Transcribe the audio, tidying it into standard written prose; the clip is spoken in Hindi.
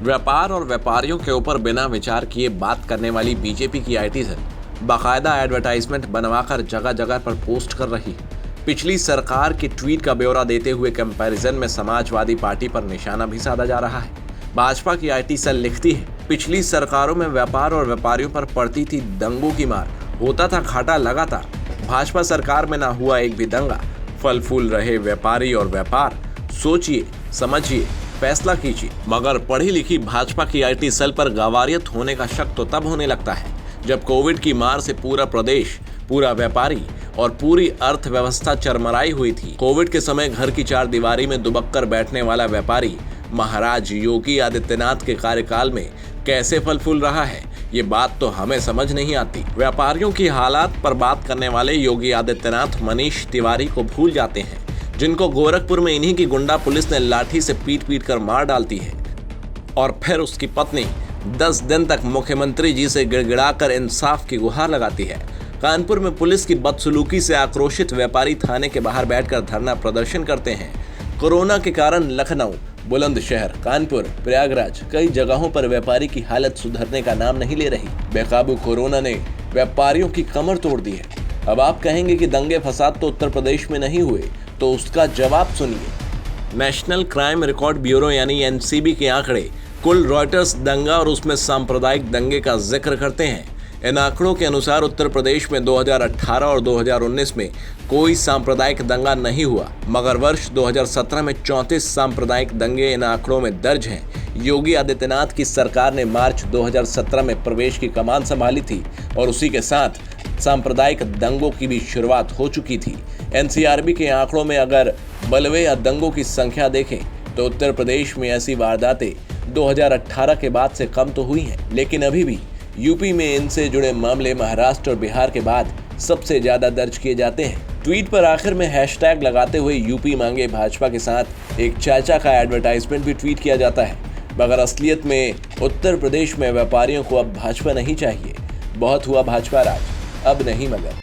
व्यापार और व्यापारियों के ऊपर बिना विचार किए बात करने वाली बीजेपी की आईटी सेल बाकायदा एडवर्टाइजमेंट बनवाकर जगह जगह पर पोस्ट कर रही है। पिछली सरकार के ट्वीट का ब्यौरा देते हुए कंपैरिजन में समाजवादी पार्टी पर निशाना भी साधा जा रहा है। भाजपा की आईटी सेल लिखती है, पिछली सरकारों में व्यापार और व्यापारियों पर पड़ती थी दंगों की मार, होता था घाटा लगातार। भाजपा सरकार में ना हुआ एक भी दंगा, फल फूल रहे व्यापारी और व्यापार। सोचिए, समझिए, फैसला कीजिए। मगर पढ़ी लिखी भाजपा की आईटी सेल पर गवारियत होने का शक तो तब होने लगता है जब कोविड की मार से पूरा प्रदेश, पूरा व्यापारी और पूरी अर्थव्यवस्था चरमराई हुई थी। कोविड के समय घर की चार दीवारी में दुबक कर बैठने वाला व्यापारी महाराज योगी आदित्यनाथ के कार्यकाल में कैसे फल फूल रहा है, ये बात तो हमें समझ नहीं आती। व्यापारियों की हालात पर बात करने वाले योगी आदित्यनाथ मनीष तिवारी को भूल जाते हैं, जिनको गोरखपुर में इन्हीं की गुंडा पुलिस ने लाठी से पीट पीट कर मार डालती है और फिर उसकी पत्नी 10 दिन तक मुख्यमंत्री जी से गिड़गिड़ाकर इंसाफ की गुहार लगाती है। कानपुर में पुलिस की बदसलूकी से आक्रोशित व्यापारी थाने के बाहर बैठकर धरना प्रदर्शन करते हैं। कोरोना के कारण लखनऊ, बुलंदशहर, कानपुर, प्रयागराज कई जगहों पर व्यापारी की हालत सुधरने का नाम नहीं ले रही। बेकाबू कोरोना ने व्यापारियों की कमर तोड़ दी है। अब आप कहेंगे कि दंगे फसाद तो उत्तर प्रदेश में नहीं हुए, तो उसका जवाब सुनिए। नेशनल क्राइम रिकॉर्ड ब्यूरो यानी एनसीबी के आंकड़े कुल रॉयटर्स दंगा और उसमें सांप्रदायिक दंगे का जिक्र करते हैं। इन आंकड़ों के अनुसार उत्तर प्रदेश में 2018 और 2019 में कोई सांप्रदायिक दंगा नहीं हुआ, मगर वर्ष 2017 में 34 सांप्रदायिक दंगे इन आंकड़ों में दर्ज हैं। योगी आदित्यनाथ की सरकार ने मार्च 2017 में प्रदेश की कमान संभाली थी और उसी के साथ सांप्रदायिक दंगों की भी शुरुआत हो चुकी थी। एनसीआरबी के आंकड़ों में अगर बलवे या दंगों की संख्या देखें तो उत्तर प्रदेश में ऐसी वारदातें 2018 के बाद से कम तो हुई हैं, लेकिन अभी भी यूपी में इनसे जुड़े मामले महाराष्ट्र और बिहार के बाद सबसे ज्यादा दर्ज किए जाते हैं। ट्वीट पर आखिर में हैशटैग लगाते हुए यूपी मांगे भाजपा के साथ एक चाचा का एडवर्टाइजमेंट भी ट्वीट किया जाता है। मगर असलियत में उत्तर प्रदेश में व्यापारियों को अब भाजपा नहीं चाहिए। बहुत हुआ भाजपा राज, अब नहीं मगर।